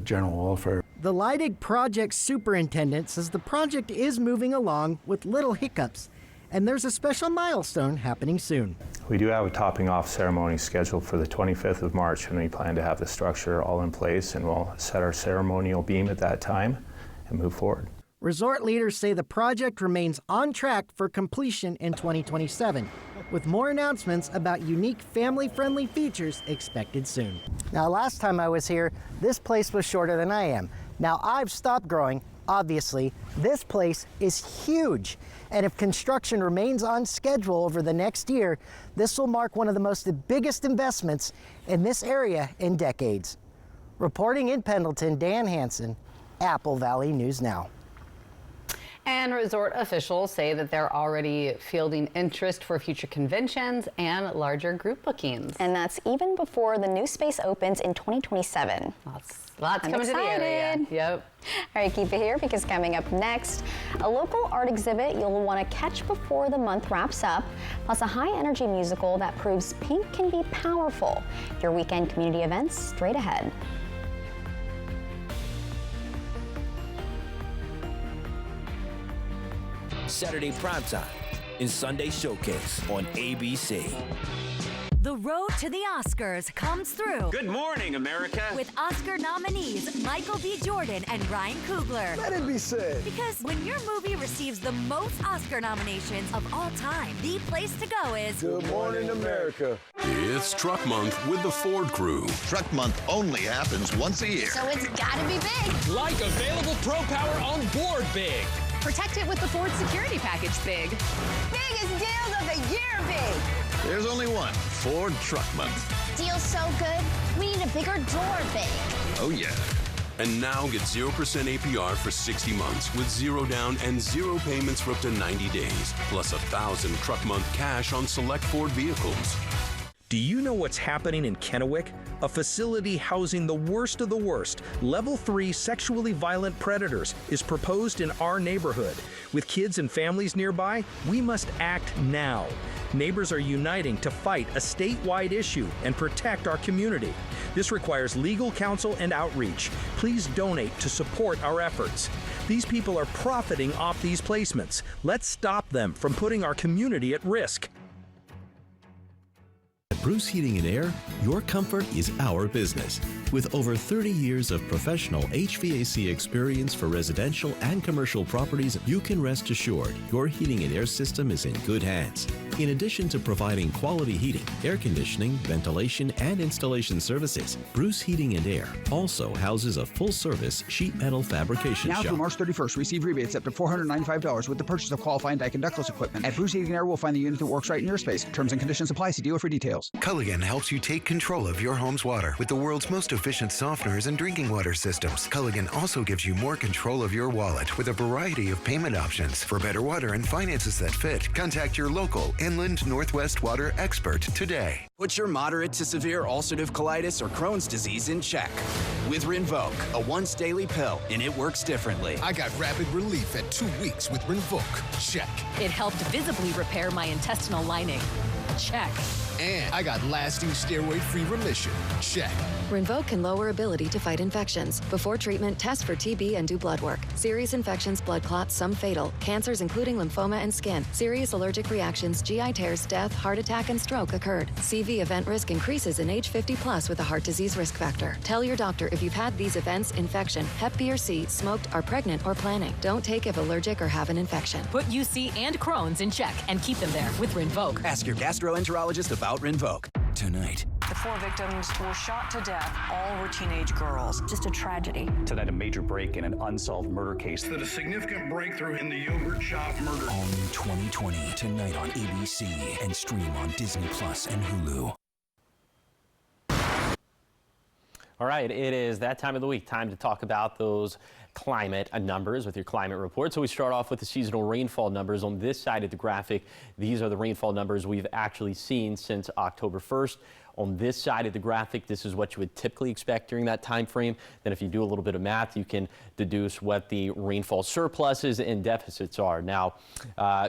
general welfare. The Leidig project superintendent says the project is moving along with little hiccups, and there's a special milestone happening soon. We do have a topping off ceremony scheduled for the 25th of March, and we plan to have the structure all in place, and we'll set our ceremonial beam at that time and move forward. Resort leaders say the project remains on track for completion in 2027, with more announcements about unique family-friendly features expected soon. Now, last time I was here, this place was shorter than I am. Now I've stopped growing, obviously. This place is huge, and if construction remains on schedule over the next year, this will mark one of the biggest investments in this area in decades. Reporting in Pendleton, Dan Hansen, Apple Valley News Now. And resort officials say that they're already fielding interest for future conventions and larger group bookings. And that's even before the new space opens in 2027. Lots coming to the area. Yep. All right, keep it here because coming up next, a local art exhibit you'll want to catch before the month wraps up, plus a high-energy musical that proves pink can be powerful. Your weekend community events straight ahead. Saturday primetime in Sunday Showcase on ABC. The road to the Oscars comes through. Good morning, America. With Oscar nominees Michael B. Jordan and Ryan Coogler. Let it be said. Because when your movie receives the most Oscar nominations of all time, the place to go is Good Morning, America. It's Truck Month with the Ford Crew. Truck Month only happens once a year. So it's gotta be big. Like available Pro Power on board big. Protect it with the Ford Security Package big. Biggest deals of the year big. There's only one, Ford Truck Month. Deal's so good, we need a bigger door big. Oh yeah. And now get 0% APR for 60 months with 0 down and 0 payments for up to 90 days. Plus $1,000 Truck Month cash on select Ford vehicles. Do you know what's happening in Kennewick? A facility housing the worst of the worst, level 3 sexually violent predators, is proposed in our neighborhood. With kids and families nearby, we must act now. Neighbors are uniting to fight a statewide issue and protect our community. This requires legal counsel and outreach. Please donate to support our efforts. These people are profiting off these placements. Let's stop them from putting our community at risk. At Bruce Heating and Air, your comfort is our business. With over 30 years of professional HVAC experience for residential and commercial properties, you can rest assured your heating and air system is in good hands. In addition to providing quality heating, air conditioning, ventilation, and installation services, Bruce Heating and Air also houses a full-service sheet metal fabrication now shop. Through March 31st, receive rebates up to $495 with the purchase of qualifying Daikin ductless equipment. At Bruce Heating and Air, we'll find the unit that works right in your space. Terms and conditions apply. See dealer for details. Culligan helps you take control of your home's water with the world's most efficient softeners and drinking water systems. Culligan also gives you more control of your wallet with a variety of payment options. For better water and finances that fit, contact your local Inland Northwest Water expert today. Put your moderate to severe ulcerative colitis or Crohn's disease in check with Rinvoq, a once daily pill, and it works differently. I got rapid relief at 2 weeks with Rinvoq. Check. It helped visibly repair my intestinal lining. Check. And I got lasting steroid-free remission. Check. Rinvoq can lower ability to fight infections. Before treatment, test for TB and do blood work. Serious infections, blood clots, some fatal. Cancers including lymphoma and skin. Serious allergic reactions, GI tears, death, heart attack, and stroke occurred. CV event risk increases in age 50+ with a heart disease risk factor. Tell your doctor if you've had these events, infection, Hep B or C, smoked, are pregnant, or planning. Don't take if allergic or have an infection. Put UC and Crohn's in check and keep them there with Rinvoq. Ask your gastroenterologist about Rinvoq. Tonight, The 4 victims were shot to death. All were teenage girls. Just a tragedy. Tonight, a major break in an unsolved murder case. That a significant breakthrough in the yogurt shop murder. All new 2020, tonight on ABC and stream on Disney Plus and Hulu. All right, it is that time of the week. Time to talk about those climate numbers with your climate report. So we start off with the seasonal rainfall numbers on this side of the graphic. These are the rainfall numbers we've actually seen since October 1st. On this side of the graphic, this is what you would typically expect during that time frame. Then if you do a little bit of math, you can deduce what the rainfall surpluses and deficits are. Now,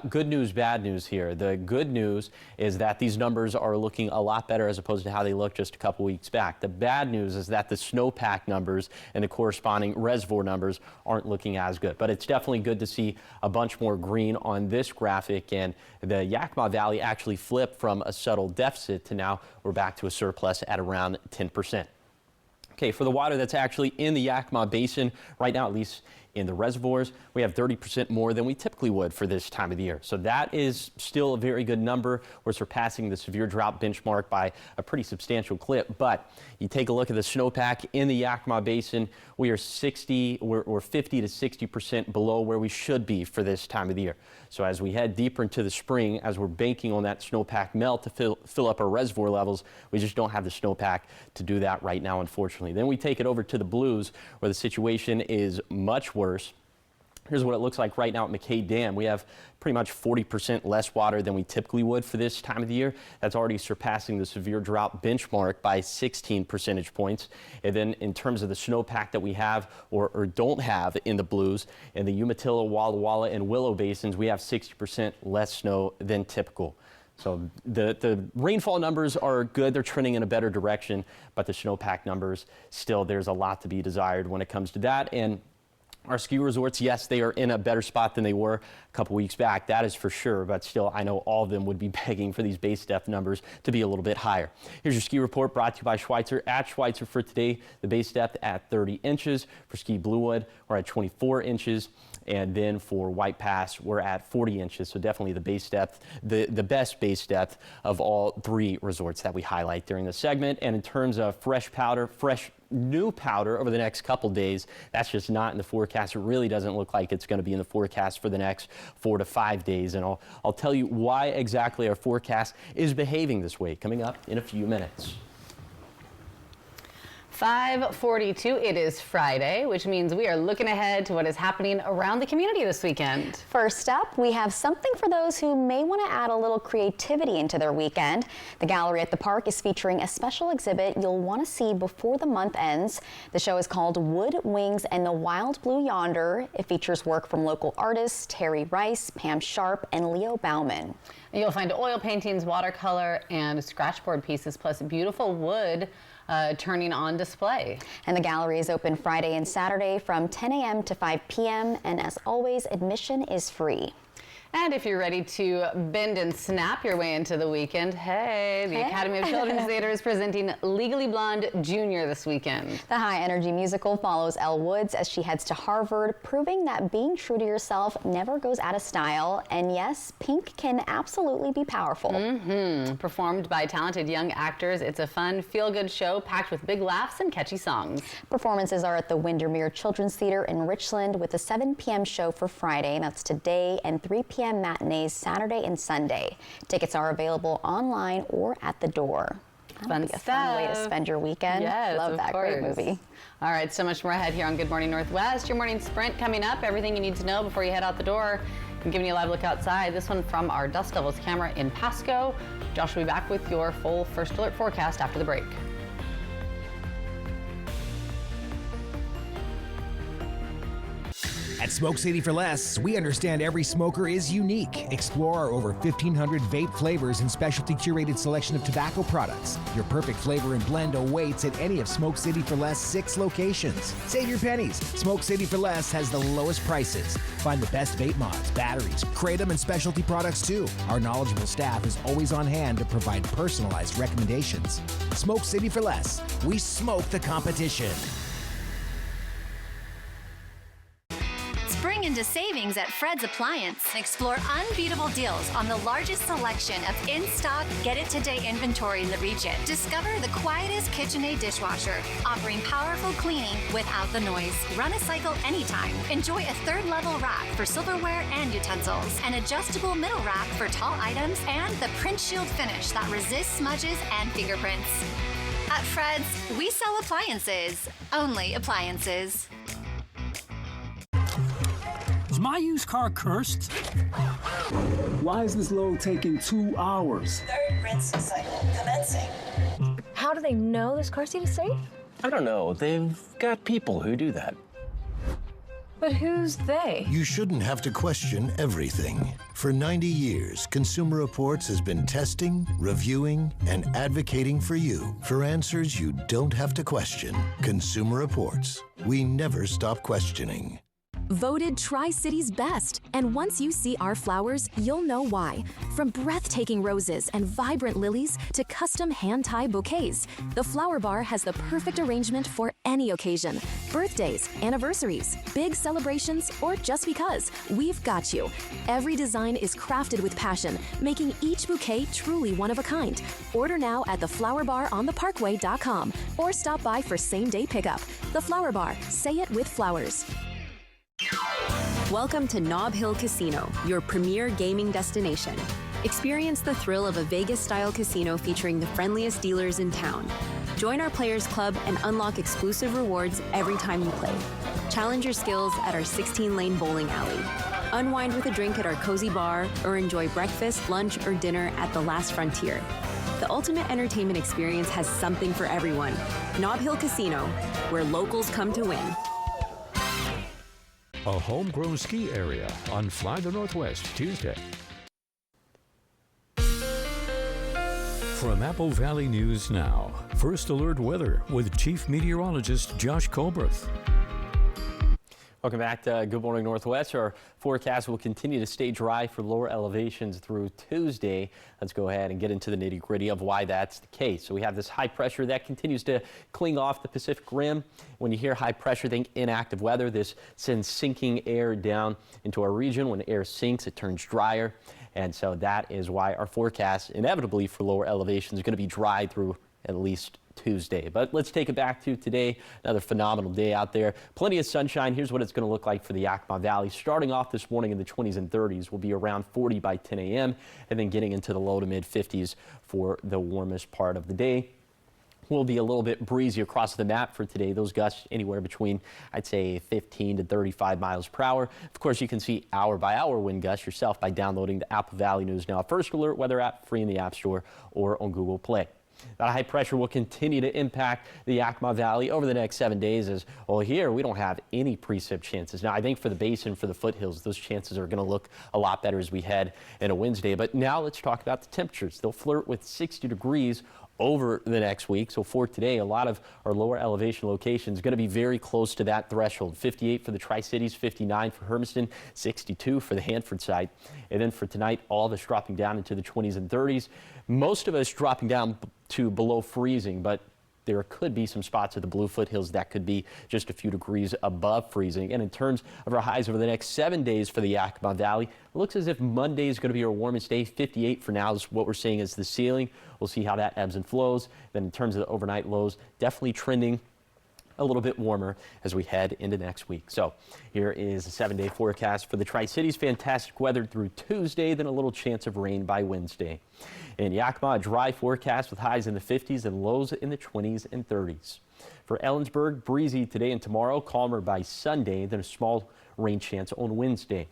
good news, bad news here. The good news is that these numbers are looking a lot better as opposed to how they looked just a couple weeks back. The bad news is that the snowpack numbers and the corresponding reservoir numbers aren't looking as good. But it's definitely good to see a bunch more green on this graphic, and the Yakima Valley actually flipped from a subtle deficit to now we're back to a surplus at around 10%. Okay, for the water that's actually in the Yakima Basin right now, at least in the reservoirs, we have 30% more than we typically would for this time of the year. So that is still a very good number. We're surpassing the severe drought benchmark by a pretty substantial clip. But you take a look at the snowpack in the Yakima Basin, we are 50 to 60% below where we should be for this time of the year. So as we head deeper into the spring, as we're banking on that snowpack melt to fill up our reservoir levels, we just don't have the snowpack to do that right now, unfortunately. Then we take it over to the Blues, where the situation is much worse. Here's what it looks like right now at McKay Dam. We have pretty much 40% less water than we typically would for this time of the year. That's already surpassing the severe drought benchmark by 16 percentage points. And then in terms of the snowpack that we have or don't have in the Blues, in the Umatilla, Walla Walla, and Willow basins, we have 60% less snow than typical. So the rainfall numbers are good. They're trending in a better direction, but the snowpack numbers, still, there's a lot to be desired when it comes to that. And our ski resorts, yes, they are in a better spot than they were a couple weeks back. That is for sure. But still, I know all of them would be begging for these base depth numbers to be a little bit higher. Here's your ski report brought to you by Schweitzer. At Schweitzer for today, the base depth at 30 inches. For Ski Bluewood, we're at 24 inches. And then for White Pass, we're at 40 inches. So definitely the base depth, the best base depth of all 3 resorts that we highlight during the segment. And in terms of fresh new powder over the next couple days, that's just not in the forecast. It really doesn't look like it's going to be in the forecast for the next 4 to 5 days. And I'll tell you why exactly our forecast is behaving this way coming up in a few minutes. 5:42. It is Friday, which means we are looking ahead to what is happening around the community this weekend. First up, we have something for those who may want to add a little creativity into their weekend. The gallery at the park is featuring a special exhibit you'll want to see before the month ends. The show is called Wood, Wings, and the Wild Blue Yonder. It features work from local artists Terry Rice, Pam Sharp, and Leo Bauman. You'll find oil paintings, watercolor, and scratchboard pieces, plus beautiful wood turning on display. And the gallery is open Friday and Saturday from 10 a.m. to 5 p.m. And as always, admission is free. And if you're ready to bend and snap your way into the weekend, the Academy of Children's Theater is presenting Legally Blonde Jr. this weekend. The high-energy musical follows Elle Woods as she heads to Harvard, proving that being true to yourself never goes out of style. And yes, pink can absolutely be powerful. Performed by talented young actors, it's a fun, feel-good show packed with big laughs and catchy songs. Performances are at the Windermere Children's Theater in Richland with a 7 p.m. show for Friday. That's today, and 3 p.m. matinees Saturday and Sunday. Tickets are available online or at the door. Fun stuff. A fun way to spend your weekend. Yes, love that. Course. Great movie. All right, so much more ahead here on Good Morning Northwest. Your morning sprint coming up. Everything you need to know before you head out the door. I'm giving you a live look outside. This one from our Dust Devils camera in Pasco. Josh will be back with your full First Alert forecast after the break. At Smoke City for Less, we understand every smoker is unique. Explore our over 1,500 vape flavors and specialty curated selection of tobacco products. Your perfect flavor and blend awaits at any of Smoke City for Less 6 locations. Save your pennies. Smoke City for Less has the lowest prices. Find the best vape mods, batteries, kratom, and specialty products too. Our knowledgeable staff is always on hand to provide personalized recommendations. Smoke City for Less. We smoke the competition. Spring into savings at Fred's Appliance. Explore unbeatable deals on the largest selection of in-stock, get-it-today inventory in the region. Discover the quietest KitchenAid dishwasher, offering powerful cleaning without the noise. Run a cycle anytime. Enjoy a third-level rack for silverware and utensils, an adjustable middle rack for tall items, and the Print Shield finish that resists smudges and fingerprints. At Fred's, we sell appliances. Only appliances. Is my used car cursed? Why is this load taking 2 hours? Third rinse cycle commencing. How do they know this car seat is safe? I don't know. They've got people who do that. But who's they? You shouldn't have to question everything. For 90 years, Consumer Reports has been testing, reviewing, and advocating for you for answers you don't have to question. Consumer Reports. We never stop questioning. Voted Tri-City's best. And once you see our flowers, you'll know why. From breathtaking roses and vibrant lilies to custom hand-tied bouquets, the Flower Bar has the perfect arrangement for any occasion. Birthdays, anniversaries, big celebrations, or just because, we've got you. Every design is crafted with passion, making each bouquet truly one of a kind. Order now at theflowerbarontheparkway.com or stop by for same-day pickup. The Flower Bar. Say it with flowers. Welcome to Nob Hill Casino, your premier gaming destination. Experience the thrill of a Vegas-style casino featuring the friendliest dealers in town. Join our Players Club and unlock exclusive rewards every time you play. Challenge your skills at our 16-lane bowling alley. Unwind with a drink at our cozy bar or enjoy breakfast, lunch, or dinner at the Last Frontier. The ultimate entertainment experience has something for everyone. Nob Hill Casino, where locals come to win. A homegrown ski area on Fly the Northwest Tuesday. From Apple Valley News Now, First Alert Weather with Chief Meteorologist Josh Colberth. Welcome back to Good Morning Northwest. Our forecast will continue to stay dry for lower elevations through Tuesday. Let's go ahead and get into the nitty-gritty of why that's the case. So we have this high pressure that continues to cling off the Pacific Rim. When you hear high pressure, think inactive weather. This sends sinking air down into our region. When air sinks, it turns drier. And so that is why our forecast inevitably for lower elevations is going to be dry through at least Tuesday. But let's take it back to today. Another phenomenal day out there. Plenty of sunshine. Here's what it's going to look like for the Yakima Valley. Starting off this morning in the 20s and 30s, will be around 40 by 10 a.m. and then getting into the low to mid 50s for the warmest part of the day. Will be a little bit breezy across the map for today. Those gusts anywhere between, I'd say, 15 to 35 miles per hour. Of course, you can see hour by hour wind gusts yourself by downloading the Apple Valley News Now First Alert weather app, free in the App Store or on Google Play. That high pressure will continue to impact the Yakima Valley over the next 7 days as, well, here we don't have any precip chances. Now, I think for the basin, for the foothills, those chances are going to look a lot better as we head into Wednesday. But now let's talk about the temperatures. They'll flirt with 60 degrees over the next week. So for today, a lot of our lower elevation locations going to be very close to that threshold. 58 for the Tri-Cities, 59 for Hermiston, 62 for the Hanford side. And then for tonight, all of us dropping down into the 20s and 30s. Most of us dropping down to below freezing, but there could be some spots at the Blue Foothills that could be just a few degrees above freezing. And in terms of our highs over the next 7 days for the Yakima Valley, it looks as if Monday is going to be our warmest day. 58 for now is what we're seeing as the ceiling. We'll see how that ebbs and flows. Then in terms of the overnight lows, definitely trending a little bit warmer as we head into next week. So here is a 7-day forecast for the Tri-Cities. Fantastic weather through Tuesday, then a little chance of rain by Wednesday. In Yakima, a dry forecast with highs in the 50s and lows in the 20s and 30s. For Ellensburg, breezy today and tomorrow, calmer by Sunday, then a small rain chance on Wednesday.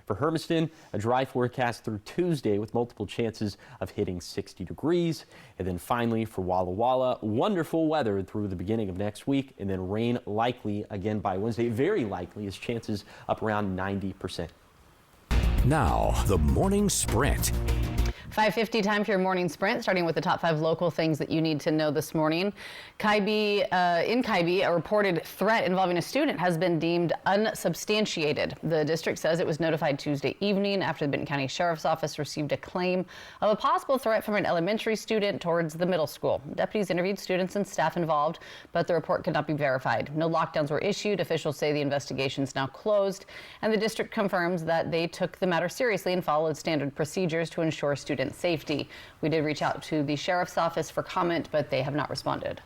For Hermiston, a dry forecast through Tuesday with multiple chances of hitting 60 degrees. And then finally for Walla Walla, wonderful weather through the beginning of next week, and then rain likely again by Wednesday. Very likely, as chances up around 90%. Now, the morning sprint. 5:50 time for your morning sprint, starting with the top 5 local things that you need to know this morning. In Kaibi, a reported threat involving a student has been deemed unsubstantiated. The district says it was notified Tuesday evening after the Benton County Sheriff's Office received a claim of a possible threat from an elementary student towards the middle school. Deputies interviewed students and staff involved, but the report could not be verified. No lockdowns were issued. Officials say the investigation is now closed, and the district confirms that they took the matter seriously and followed standard procedures to ensure student safety. We did reach out to the Sheriff's Office for comment, but they have not responded.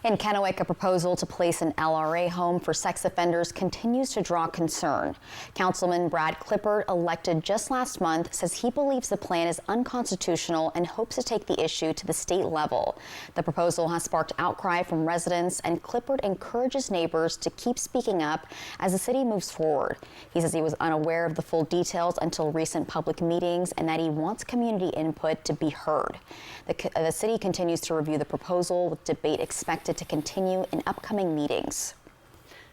In Kennewick, a proposal to place an LRA home for sex offenders continues to draw concern. Councilman Brad Klippert, elected just last month, says he believes the plan is unconstitutional and hopes to take the issue to the state level. The proposal has sparked outcry from residents, and Klippert encourages neighbors to keep speaking up as the city moves forward. He says he was unaware of the full details until recent public meetings and that he wants community input to be heard. The city continues to review the proposal, with debate expected to continue in upcoming meetings.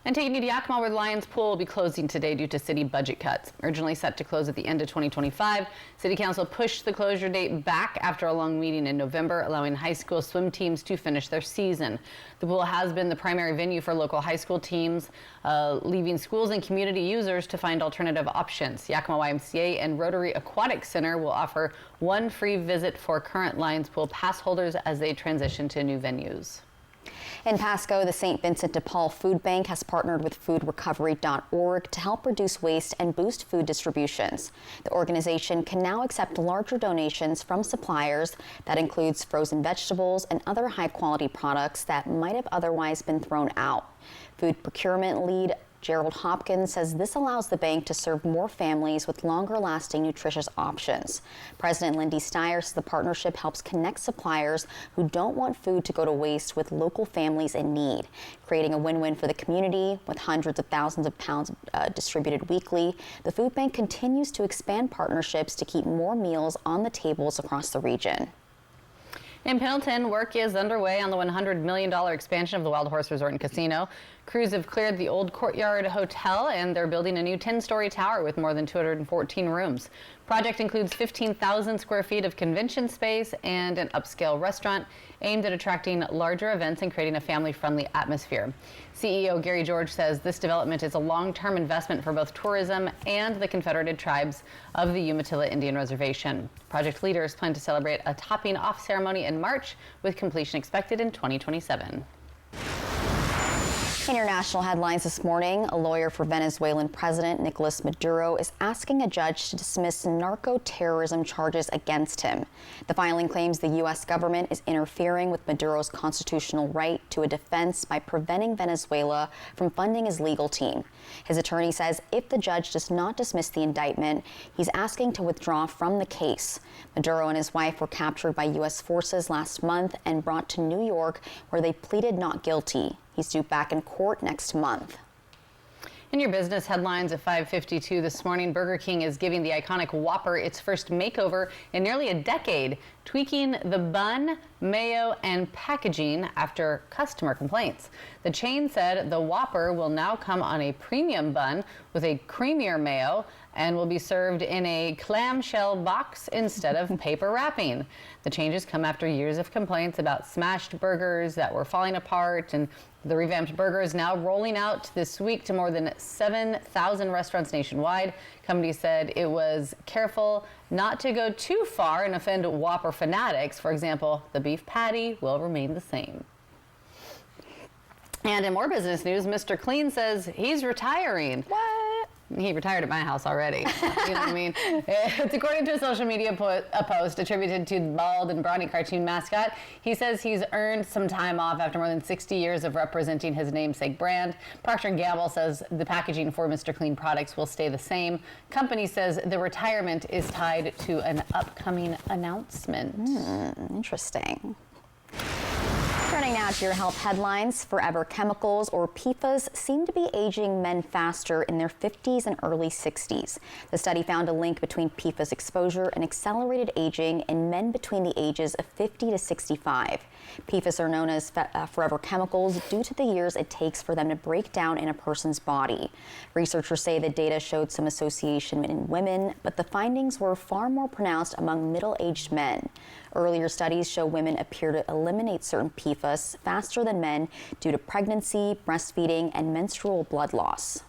And taking you to Yakima, where the Lions Pool will be closing today due to city budget cuts. Originally set to close at the end of 2025, City Council pushed the closure date back after a long meeting in November, allowing high school swim teams to finish their season. The pool has been the primary venue for local high school teams, leaving schools and community users to find alternative options. Yakima YMCA and Rotary Aquatic Center will offer one free visit for current Lions Pool pass holders as they transition to new venues. In Pasco, the St. Vincent de Paul Food Bank has partnered with foodrecovery.org to help reduce waste and boost food distributions. The organization can now accept larger donations from suppliers. That includes frozen vegetables and other high-quality products that might have otherwise been thrown out. Food procurement lead Gerald Hopkins says this allows the bank to serve more families with longer-lasting nutritious options. President Lindy Steyer says the partnership helps connect suppliers who don't want food to go to waste with local families in need, creating a win-win for the community. With hundreds of thousands of pounds distributed weekly, the food bank continues to expand partnerships to keep more meals on the tables across the region. In Pendleton, work is underway on the $100 million expansion of the Wild Horse Resort and Casino. Crews have cleared the old Courtyard Hotel, and they're building a new 10-story tower with more than 214 rooms. Project includes 15,000 square feet of convention space and an upscale restaurant aimed at attracting larger events and creating a family-friendly atmosphere. CEO Gary George says this development is a long-term investment for both tourism and the Confederated Tribes of the Umatilla Indian Reservation. Project leaders plan to celebrate a topping off ceremony in March, with completion expected in 2027. International headlines this morning. A lawyer for Venezuelan President Nicolas Maduro is asking a judge to dismiss narco-terrorism charges against him. The filing claims the U.S. government is interfering with Maduro's constitutional right to a defense by preventing Venezuela from funding his legal team. His attorney says if the judge does not dismiss the indictment, he's asking to withdraw from the case. Maduro and his wife were captured by U.S. forces last month and brought to New York, where they pleaded not guilty. He's due back in court next month. In your business headlines at 5:52 this morning, Burger King is giving the iconic Whopper its first makeover in nearly a decade, tweaking the bun, mayo, and packaging after customer complaints. The chain said the Whopper will now come on a premium bun with a creamier mayo and will be served in a clamshell box instead of paper wrapping. The changes come after years of complaints about smashed burgers that were falling apart, and the revamped burger is now rolling out this week to more than 7,000 restaurants nationwide. Company said it was careful not to go too far and offend Whopper fanatics. For example, the beef patty will remain the same. And in more business news, Mr. Clean says he's retiring. What? He retired at my house already. You know what I mean? It's according to a social media post attributed to the bald and brawny cartoon mascot. He says he's earned some time off after more than 60 years of representing his namesake brand. Procter & Gamble says the packaging for Mr. Clean products will stay the same. Company says the retirement is tied to an upcoming announcement. Interesting. Turning now to your health headlines, Forever Chemicals, or PFAS, seem to be aging men faster in their 50s and early 60s. The study found a link between PFAS exposure and accelerated aging in men between the ages of 50 to 65. PFAS are known as forever chemicals due to the years it takes for them to break down in a person's body. Researchers say the data showed some association in women, but the findings were far more pronounced among middle-aged men. Earlier studies show women appear to eliminate certain PFAS faster than men due to pregnancy, breastfeeding, and menstrual blood loss.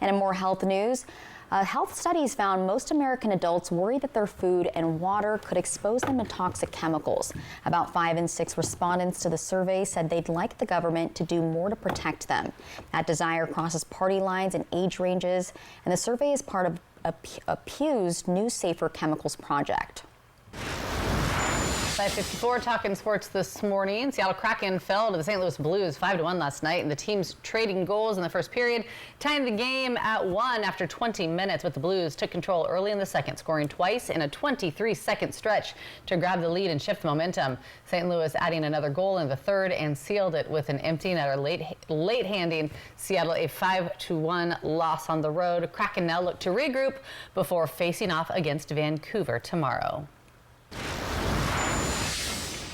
And in more health news, health studies found most American adults worry that their food and water could expose them to toxic chemicals. About 5 in 6 respondents to the survey said they'd like the government to do more to protect them. That desire crosses party lines and age ranges, and the survey is part of Pew's new Safer Chemicals project. 5:54, talking sports this morning. Seattle Kraken fell to the St. Louis Blues 5-1 last night, and the teams trading goals in the first period, tying the game at 1 after 20 minutes. But the Blues took control early in the second, scoring twice in a 23-second stretch to grab the lead and shift momentum. St. Louis adding another goal in the third and sealed it with an empty netter, late handing Seattle a 5-1 loss on the road. Kraken now look to regroup before facing off against Vancouver tomorrow.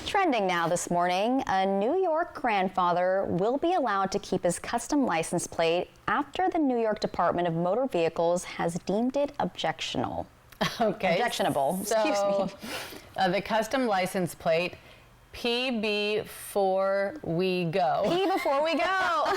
Trending now this morning, a New York grandfather will be allowed to keep his custom license plate after the New York Department of Motor Vehicles has deemed it objectionable. Objectionable. Excuse me. The custom license plate, P before we go. P before we go.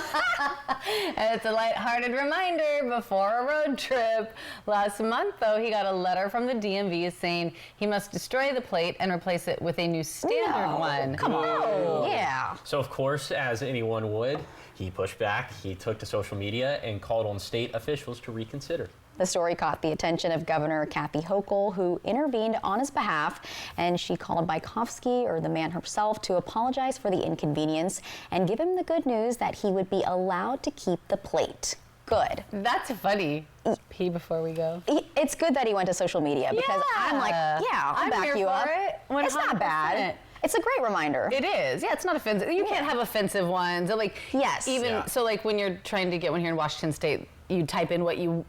And it's a lighthearted reminder before a road trip. Last month, though, he got a letter from the DMV saying he must destroy the plate and replace it with a new standard one. Come on. Yeah. So, of course, as anyone would, he pushed back, he took to social media and called on state officials to reconsider. The story caught the attention of Governor Kathy Hochul, who intervened on his behalf, and she called Bykofsky, or the man herself, to apologize for the inconvenience and give him the good news that he would be allowed to keep the plate. Good. That's funny. P before we go. It's good that he went to social media because I'm like, yeah, I'll back you up. It's not bad. It's a great reminder. It is. Yeah, it's not offensive. You can't have offensive ones. Like, yes. So like when you're trying to get one here in Washington State, you type in what you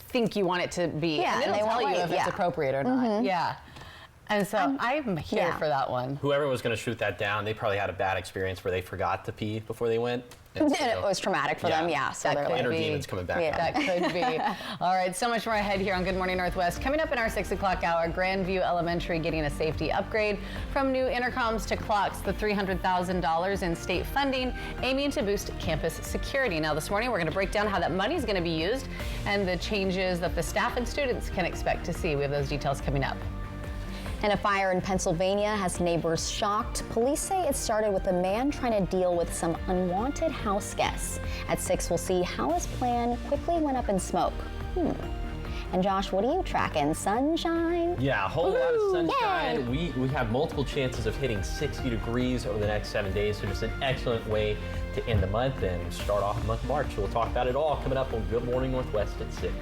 think you want it to be, and it'll tell you if it's appropriate or not. Yeah. And so I'm here for that one. Whoever was going to shoot that down, they probably had a bad experience where they forgot to pee before they went. And it was traumatic for them, so that they're inner demons coming back. That could be. All right, so much more ahead here on Good Morning Northwest. Coming up in our 6 o'clock hour, Grandview Elementary getting a safety upgrade from new intercoms to clocks, the $300,000 in state funding aiming to boost campus security. Now this morning, we're going to break down how that money is going to be used and the changes that the staff and students can expect to see. We have those details coming up. And a fire in Pennsylvania has neighbors shocked. Police say it started with a man trying to deal with some unwanted house guests. At 6, we'll see how his plan quickly went up in smoke. And Josh, what are you tracking? Sunshine? Yeah, a whole lot of sunshine. We have multiple chances of hitting 60 degrees over the next 7 days, so just an excellent way to end the month and start off the month of March. So we'll talk about it all coming up on Good Morning Northwest at 6.